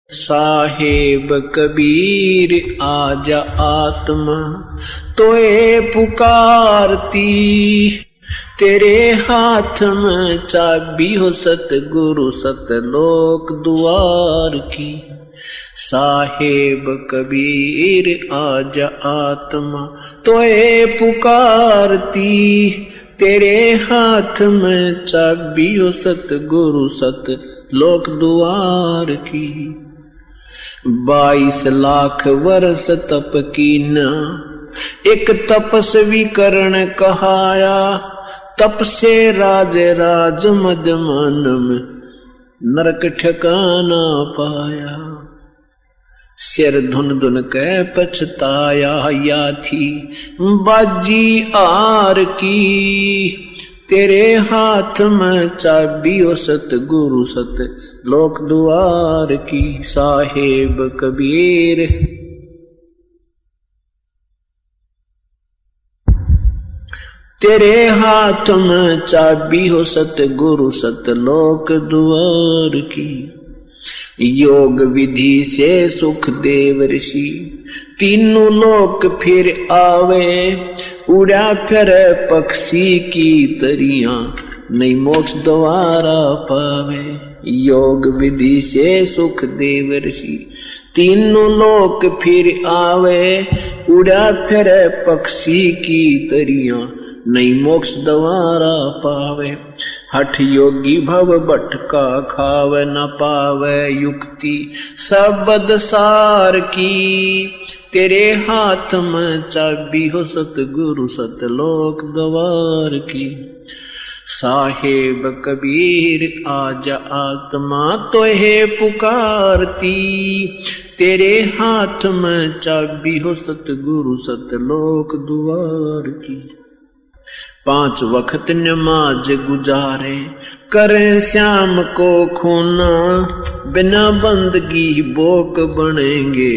साहेब कबीर आजा आत्मा तोए पुकारती, तेरे हाथ में चाबी हो सतगुरु सतलोक द्वार की। साहेब कबीर आजा आत्मा तोए पुकारती, तेरे हाथ में चाबी हो सतगुरु सतलोक द्वार की। 22 लाख वर्ष तप कीना, एक तपस्वी करण कहाया, तप से राज राज मद मन में नरक ठिकाना पाया। सिर धुन धुन कह पछताया, या थी बाजी आर की, तेरे हाथ में चाबी ओ सतगुरु सत लोक द्वार की। साहेब कबीर तेरे हाथ में चाबी हो सतगुरु सतलोक द्वार की। योग विधि से सुख देव ऋषि, तीनों लोक फिर आवे, उड़ा फिर पक्षी की तरियां, नहीं मोक्ष द्वारा पावे। योग विधि से सुख देव ऋषि, तीनों लोक फिर आवे, उड़ा फिर पक्षी की तरियां, नहीं मोक्ष द्वारा पावे। हठ योगी भव भटका खावे, न पावे युक्ति सबद सार की, तेरे हाथ में चाबी हो सतगुरु सतलोक द्वार की। साहेब कबीर आजा आत्मा तोहे पुकारती, तेरे हाथ में चाबी हो सतगुरु सतलोक द्वार की। 5 वक्त नमाज गुजारे, करें श्याम को खूना, बिना बंदगी बोक बनेंगे,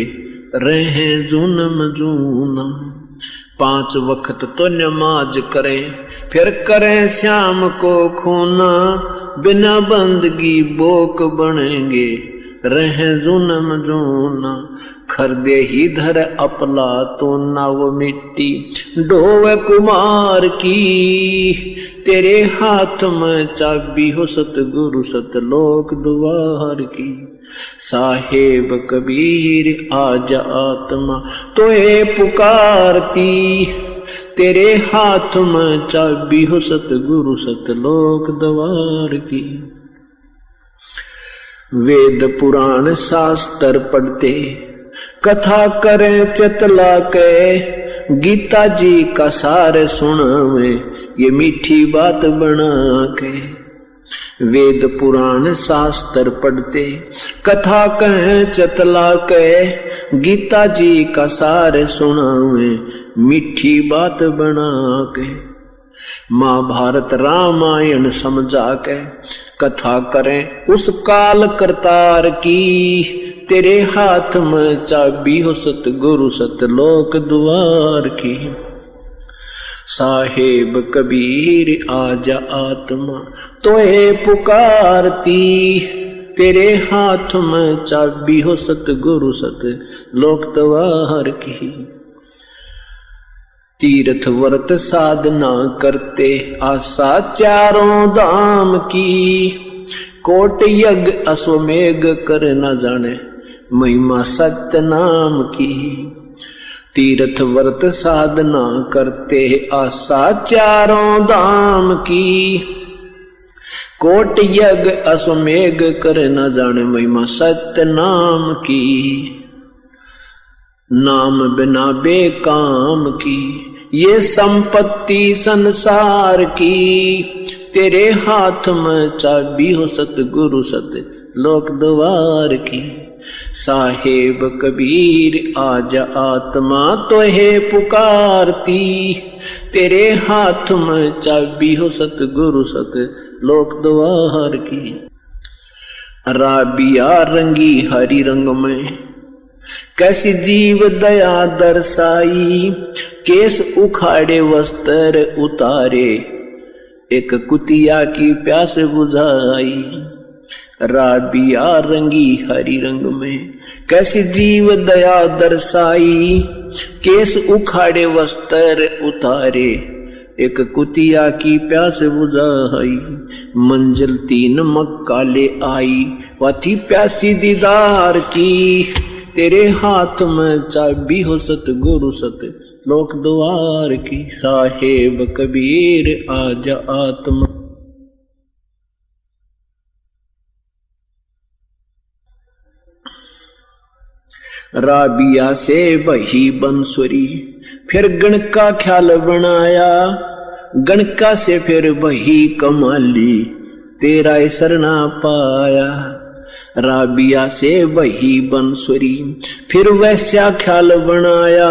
रहें जुनम जूना। 5 वक्त तो नमाज करें, फिर करें श्याम को खूना, बिना बंदगी बोक बनेंगे, रहें जुनम जूना। खरदे ही धर अपला तो नाव मिट्टी, डोवे कुमार की, तेरे हाथ में चाबी हो सतगुरु सतलोक द्वार की। साहेब कबीर आजा आत्मा तोहे पुकारती, तेरे हाथ में चाबी हो सतगुरु सतलोक द्वार की। वेद पुराण शास्त्र पढ़ते, कथा करें चतला के, गीता जी का सार सुनावे, ये मीठी बात बना के। वेद पुराण शास्त्र पढ़ते, कथा कहें चतला के, गीता जी का सार सुनावे, मीठी बात बना के। महाभारत रामायण समझा के, कथा करें उस काल करतार की, तेरे हाथ में चाबी हो सतगुरु सतलोक द्वार की। साहेब कबीर आजा आत्मा तोहे पुकारती, तेरे हाथ में चाबी हो सतगुरु सतलोक द्वार की। तीर्थ व्रत साधना करते, आशा चारों धाम की, कोट यज्ञ अश्वमेघ कर न जाने, महिमा सत्य नाम की। तीर्थ व्रत साधना करते, आशा चारों धाम की, कोट यज्ञ अश्वमेघ कर न जाने, महिमा सत्य नाम की। नाम बिना बेकाम की, ये संपत्ति संसार की, तेरे हाथ में चाबी हो सतगुरु सतलोक द्वार की। साहेब कबीर आजा आत्मा तोहे पुकारती, तेरे हाथ में चाबी हो सतगुरु सतलोक द्वार की। राबिया रंगी हरि रंग में, कैसी जीव दया दर्शाई, केस उखाड़े वस्त्र उतारे, एक कुतिया की प्यास बुझाई। राबिया रंगी हरी रंग में, कैसी जीव दया दर्शाई, केस उखाड़े वस्त्र उतारे, एक कुतिया की प्यास बुझाई, मंजिल 3 मक्का ले आई, वह थी प्यासी दीदार की, तेरे हाथ में चाबी हो सतगुरु सत लोक द्वार की, साहेब कबीर आजा आत्मा। राबिया से बही बंसुरी, फिर गण का ख्याल बनाया, गणका से फिर बही कमाली, तेरा सरना पाया। राबिया से बही बंसुरी, फिर वैसा ख्याल बनाया,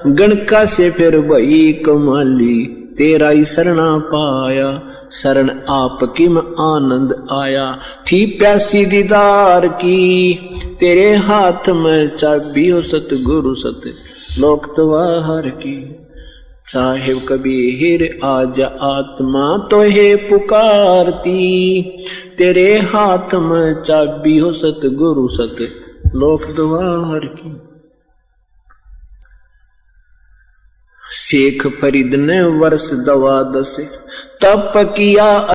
गणका से फिर बही कमाली, तेरा सरना पाया। शरण आपकी में आनंद आया, थी प्यासी दीदार की, तेरे हाथ में चाबी हो सतगुरु सत लोक द्वार की, साहिब कबीर आजा आत्मा तो है पुकारती, तेरे हाथ में चाबी हो सतगुरु सत लोक द्वार की। शेख फरीद ने वर्ष 12 तप किया